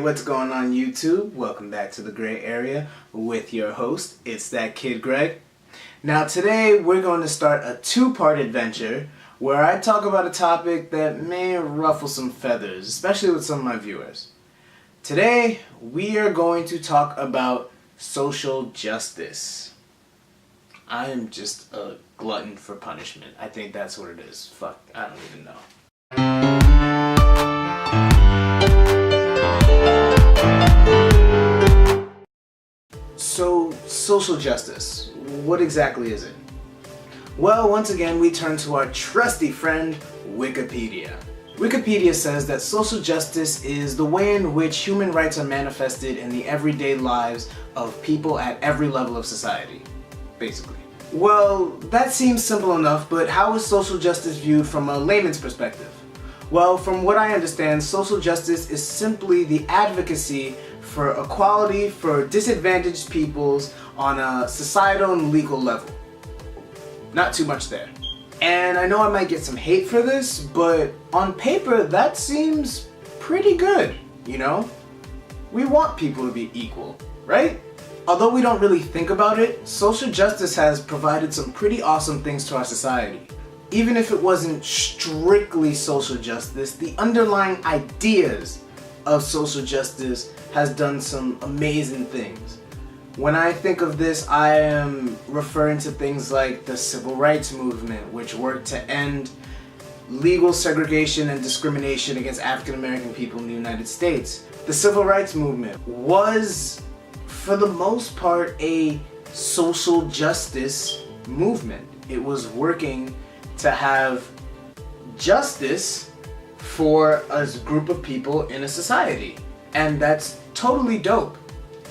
what's going on YouTube? Welcome back to the Gray Area with your host, It's That Kid Greg. Now today we're going to start a two-part adventure where I talk about a topic that may ruffle some feathers, especially with some of my viewers. Today we are going to talk about social justice. I am just a glutton for punishment. I think that's what it is. Fuck, I don't even know. So, social justice, what exactly is it? Well, once again, we turn to our trusty friend, Wikipedia. Wikipedia says that social justice is the way in which human rights are manifested in the everyday lives of people at every level of society, basically. Well, that seems simple enough, but how is social justice viewed from a layman's perspective? Well, from what I understand, social justice is simply the advocacy for equality for disadvantaged peoples on a societal and legal level. Not too much there. And I know I might get some hate for this, but on paper that seems pretty good, you know? We want people to be equal, right? Although we don't really think about it, social justice has provided some pretty awesome things to our society. Even if it wasn't strictly social justice, the underlying ideas of social justice has done some amazing things. When I think of this, I am referring to things like the Civil Rights Movement, which worked to end legal segregation and discrimination against African American people in the United States. The Civil Rights Movement was, for the most part, a social justice movement. It was working to have justice for a group of people in a society. And that's totally dope.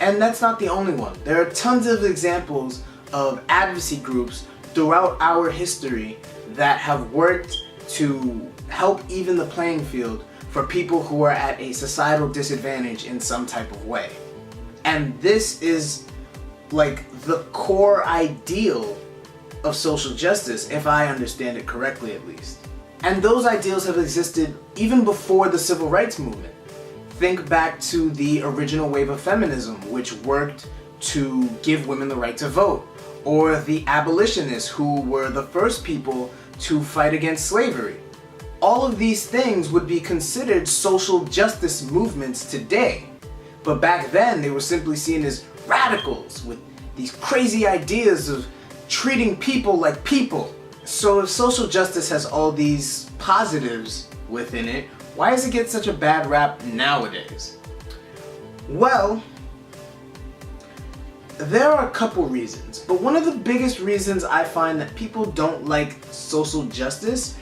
And that's not the only one. There are tons of examples of advocacy groups throughout our history that have worked to help even the playing field for people who are at a societal disadvantage in some type of way. And this is like the core ideal of social justice, if I understand it correctly at least. And those ideals have existed even before the Civil Rights Movement. Think back to the original wave of feminism, which worked to give women the right to vote, or the abolitionists who were the first people to fight against slavery. All of these things would be considered social justice movements today, but back then they were simply seen as radicals with these crazy ideas of treating people like people. So if social justice has all these positives within it, why does it get such a bad rap nowadays? Well, there are a couple reasons, but one of the biggest reasons I find that people don't like social justice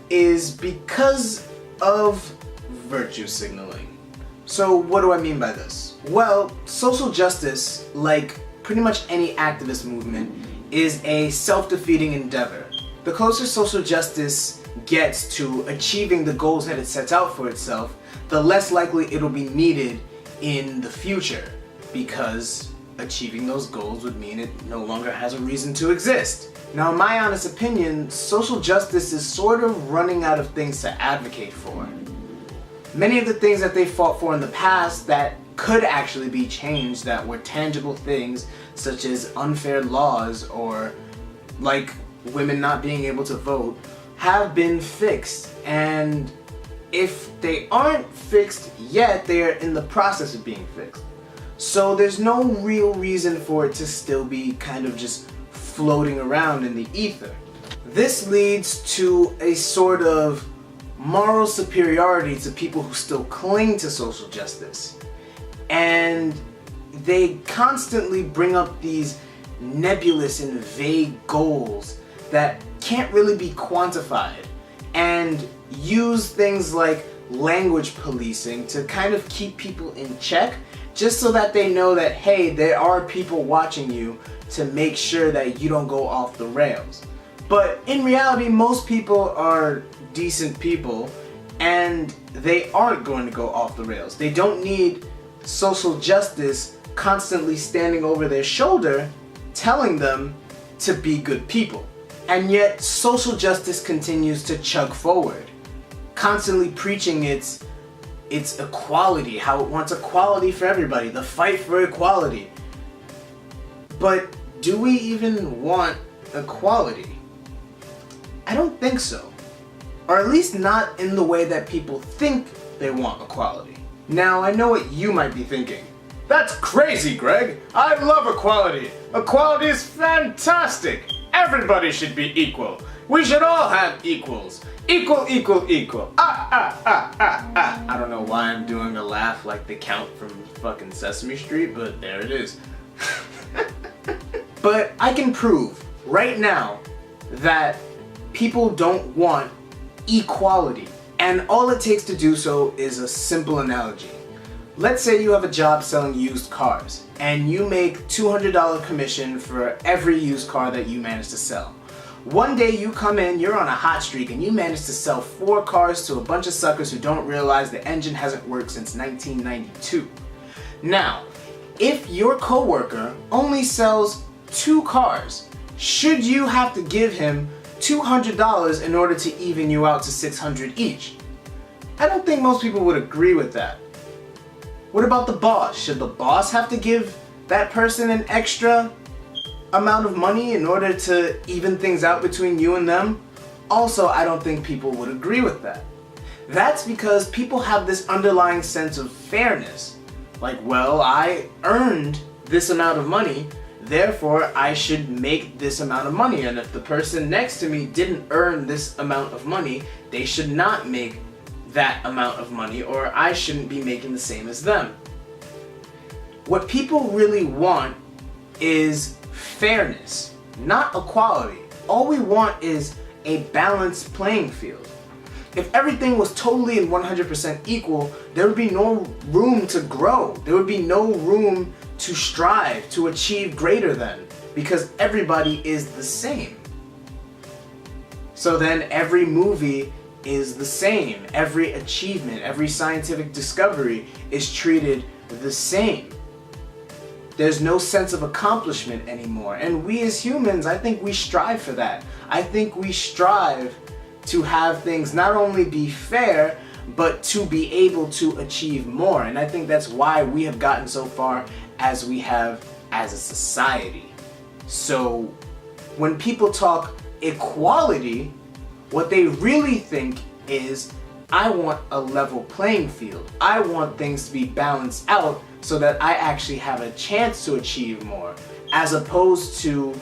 is because of virtue signaling. So what do I mean by this? Well, social justice, like pretty much any activist movement, is a self-defeating endeavor. The closer social justice gets to achieving the goals that it sets out for itself, the less likely it'll be needed in the future, because achieving those goals would mean it no longer has a reason to exist. Now, in my honest opinion, social justice is sort of running out of things to advocate for. Many of the things that they fought for in the past that could actually be changed, that were tangible things such as unfair laws or like women not being able to vote, have been fixed. And if they aren't fixed yet, they are in the process of being fixed. So there's no real reason for it to still be kind of just floating around in the ether. This leads to a sort of moral superiority to people who still cling to social justice. And they constantly bring up these nebulous and vague goals that can't really be quantified, and use things like language policing to kind of keep people in check, just so that they know that, hey, there are people watching you to make sure that you don't go off the rails. But in reality, most people are decent people, and they aren't going to go off the rails. They don't need social justice constantly standing over their shoulder telling them to be good people. And yet social justice continues to chug forward, constantly preaching its its equality, how it wants equality for everybody, the fight for equality. But do we even want equality? I don't think so. Or at least not in the way that people think they want equality. Now, I know what you might be thinking. That's crazy, Greg! I love equality! Equality is fantastic! Everybody should be equal! We should all have equals! Equal, equal, equal! I don't know why I'm doing a laugh like the Count from fucking Sesame Street, but there it is. But I can prove right now that people don't want equality. And all it takes to do so is a simple analogy. Let's say you have a job selling used cars, and you make $200 commission for every used car that you manage to sell. One day you come in, you're on a hot streak, and you manage to sell 4 cars to a bunch of suckers who don't realize the engine hasn't worked since 1992. Now, if your coworker only sells 2 cars, should you have to give him $200 in order to even you out to $600 each? I don't think most people would agree with that. What about the boss? Should the boss have to give that person an extra amount of money in order to even things out between you and them? Also, I don't think people would agree with that. That's because people have this underlying sense of fairness. Like, well, I earned this amount of money, therefore I should make this amount of money, and if the person next to me didn't earn this amount of money, they should not make that amount of money, or I shouldn't be making the same as them. What people really want is fairness, not equality. All we want is a balanced playing field. If everything was totally and 100% equal, there would be no room to grow. There would be no room to strive, to achieve greater than, because everybody is the same. So then every movie is the same. Every achievement, every scientific discovery is treated the same. There's no sense of accomplishment anymore. And we as humans, I think we strive for that. I think we strive to have things not only be fair, but to be able to achieve more. And I think that's why we have gotten so far as we have as a society. So when people talk equality, what they really think is, I want a level playing field. I want things to be balanced out so that I actually have a chance to achieve more, as opposed to,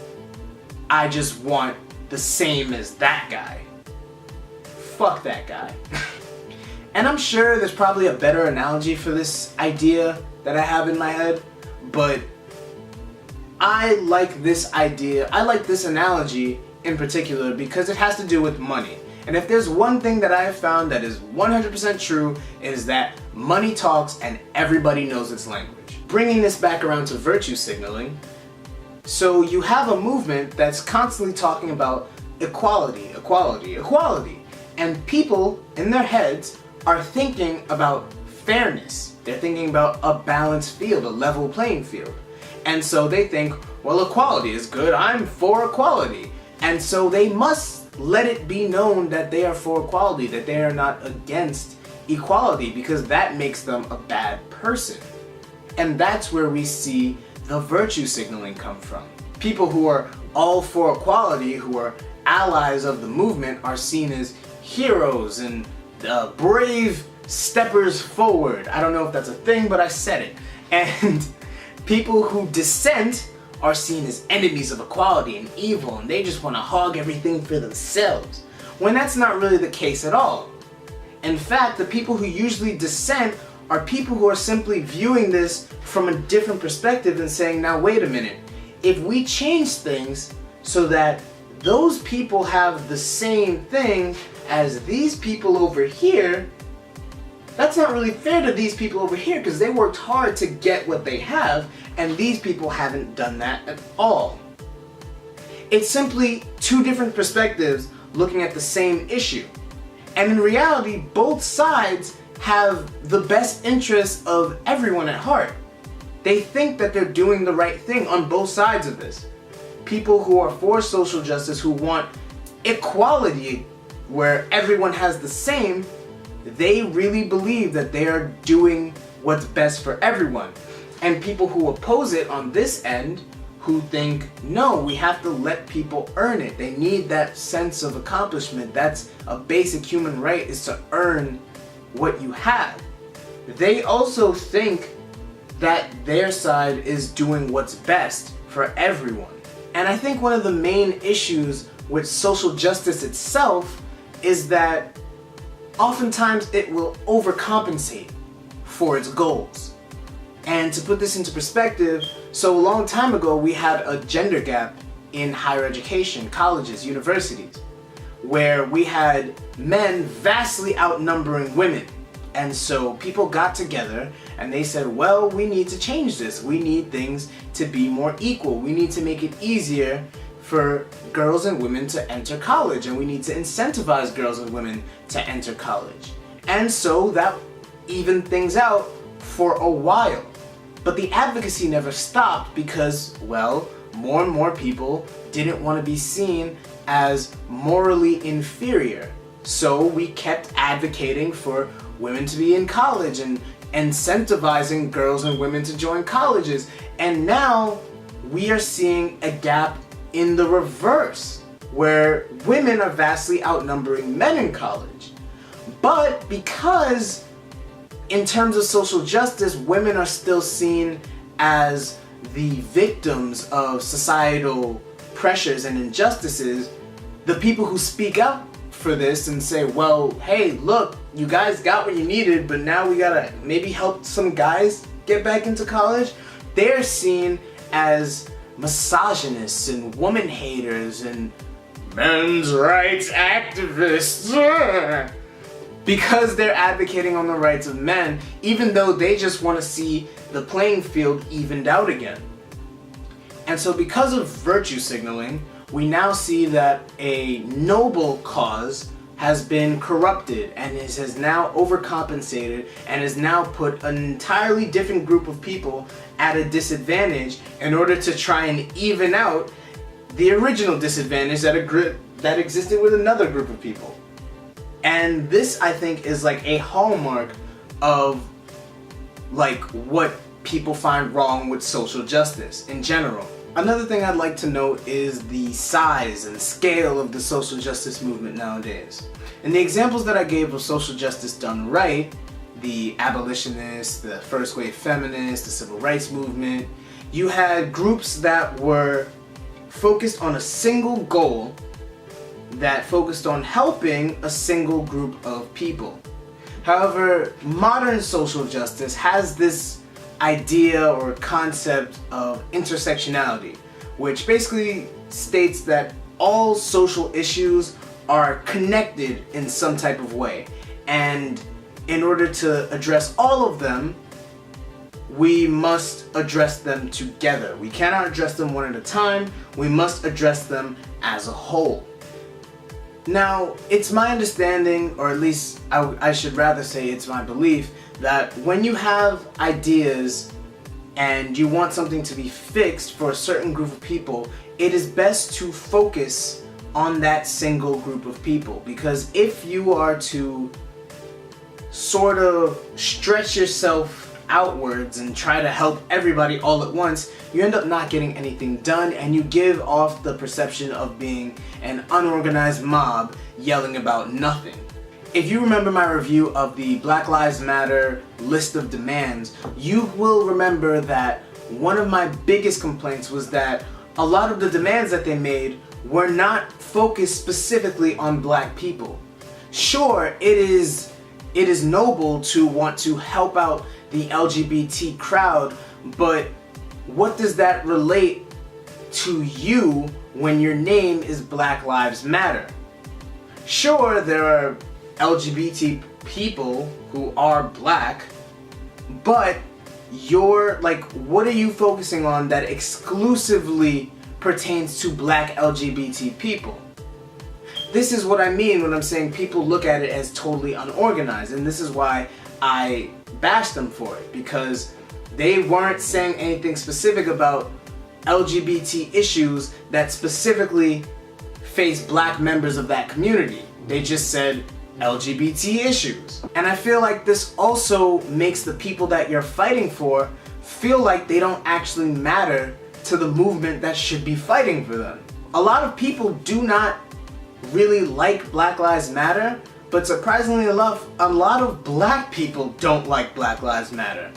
I just want the same as that guy. Fuck that guy. And I'm sure there's probably a better analogy for this idea that I have in my head, but I like this idea, I like this analogy in particular because it has to do with money. And if there's one thing that I have found that is 100% true, is that money talks and everybody knows its language. Bringing this back around to virtue signaling, so you have a movement that's constantly talking about equality, equality, equality. And people in their heads are thinking about fairness. They're thinking about a balanced field, a level playing field. And so they think, well, equality is good, I'm for equality. And so they must let it be known that they are for equality, that they are not against equality, because that makes them a bad person. And that's where we see the virtue signaling come from. People who are all for equality, who are allies of the movement, are seen as heroes and brave steppers forward. I don't know if that's a thing, but I said it. And people who dissent are seen as enemies of equality and evil, and they just want to hog everything for themselves, when that's not really the case at all. In fact, the people who usually dissent are people who are simply viewing this from a different perspective and saying, now wait a minute, if we change things so that those people have the same thing as these people over here, that's not really fair to these people over here, because they worked hard to get what they have, and these people haven't done that at all. It's simply two different perspectives looking at the same issue. And in reality, both sides have the best interests of everyone at heart. They think that they're doing the right thing on both sides of this. People who are for social justice, who want equality where everyone has the same, they really believe that they are doing what's best for everyone. And people who oppose it on this end, who think, no, we have to let people earn it. They need that sense of accomplishment. That's a basic human right, is to earn what you have. They also think that their side is doing what's best for everyone. And I think one of the main issues with social justice itself is that oftentimes it will overcompensate for its goals. And to put this into perspective, so a long time ago we had a gender gap in higher education, colleges, universities, where we had men vastly outnumbering women. And so people got together and they said, well, we need to change this. We need things to be more equal. We need to make it easier for girls and women to enter college, and we need to incentivize girls and women to enter college. And so that evened things out for a while. But the advocacy never stopped because, well, more and more people didn't want to be seen as morally inferior. So we kept advocating for women to be in college and incentivizing girls and women to join colleges. And now we are seeing a gap in the reverse, where women are vastly outnumbering men in college. But because in terms of social justice, women are still seen as the victims of societal pressures and injustices, the people who speak up for this and say, well, hey, look, you guys got what you needed, but now we gotta maybe help some guys get back into college, they're seen as misogynists and woman haters and men's rights activists. Because they're advocating on the rights of men, even though they just want to see the playing field evened out again. And so because of virtue signaling, we now see that a noble cause has been corrupted and has now overcompensated and has now put an entirely different group of people at a disadvantage in order to try and even out the original disadvantage that existed with another group of people. And this, I think, is like a hallmark of like what people find wrong with social justice in general. Another thing I'd like to note is the size and scale of the social justice movement nowadays. In the examples that I gave of social justice done right, the abolitionists, the first wave feminists, the civil rights movement, you had groups that were focused on a single goal, that focused on helping a single group of people. However, modern social justice has this idea or concept of intersectionality, which basically states that all social issues are connected in some type of way. And in order to address all of them, we must address them together. We cannot address them one at a time. We must address them as a whole. Now, it's my understanding, or at least I should rather say it's my belief, that when you have ideas and you want something to be fixed for a certain group of people, it is best to focus on that single group of people. Because if you are to sort of stretch yourself outwards and try to help everybody all at once, you end up not getting anything done, and you give off the perception of being an unorganized mob yelling about nothing. If you remember my review of the Black Lives Matter list of demands, you will remember that one of my biggest complaints was that a lot of the demands that they made were not focused specifically on black people. Sure, it is noble to want to help out the LGBT crowd, but what does that relate to you when your name is Black Lives Matter? Sure, there are LGBT people who are black, but what are you focusing on that exclusively pertains to black LGBT people? This is what I mean when I'm saying people look at it as totally unorganized, and this is why I bash them for it, because they weren't saying anything specific about LGBT issues that specifically face black members of that community. They just said LGBT issues. And I feel like this also makes the people that you're fighting for feel like they don't actually matter to the movement that should be fighting for them. A lot of people do not really like Black Lives Matter, but surprisingly enough, a lot of black people don't like Black Lives Matter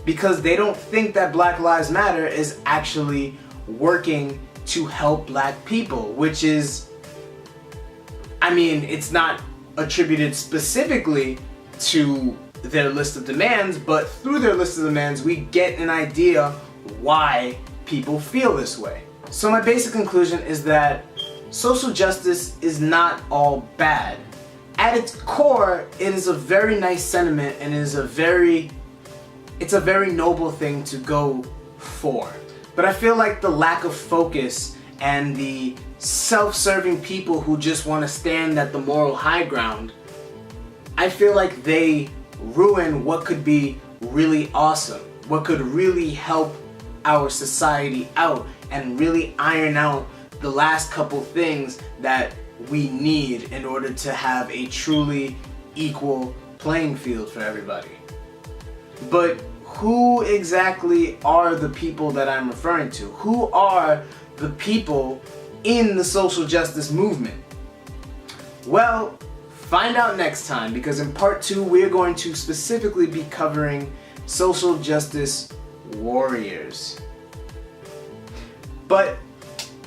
because they don't think that Black Lives Matter is actually working to help black people, which is, I mean, it's not attributed specifically to their list of demands, but through their list of demands we get an idea why people feel this way. So my basic conclusion is that social justice is not all bad. At its core, it is a very nice sentiment and it's a very noble thing to go for. But I feel like the lack of focus and the self-serving people who just want to stand at the moral high ground, I feel like they ruin what could be really awesome, what could really help our society out and really iron out the last couple things that we need in order to have a truly equal playing field for everybody. But who exactly are the people that I'm referring to? Who are the people in the social justice movement? Well, find out next time, because in part 2 we're going to specifically be covering social justice warriors. But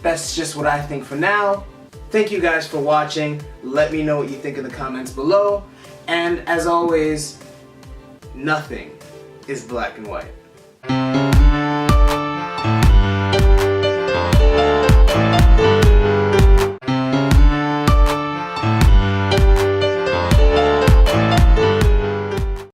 that's just what I think for now. Thank you guys for watching. Let me know what you think in the comments below. And as always, nothing is black and white.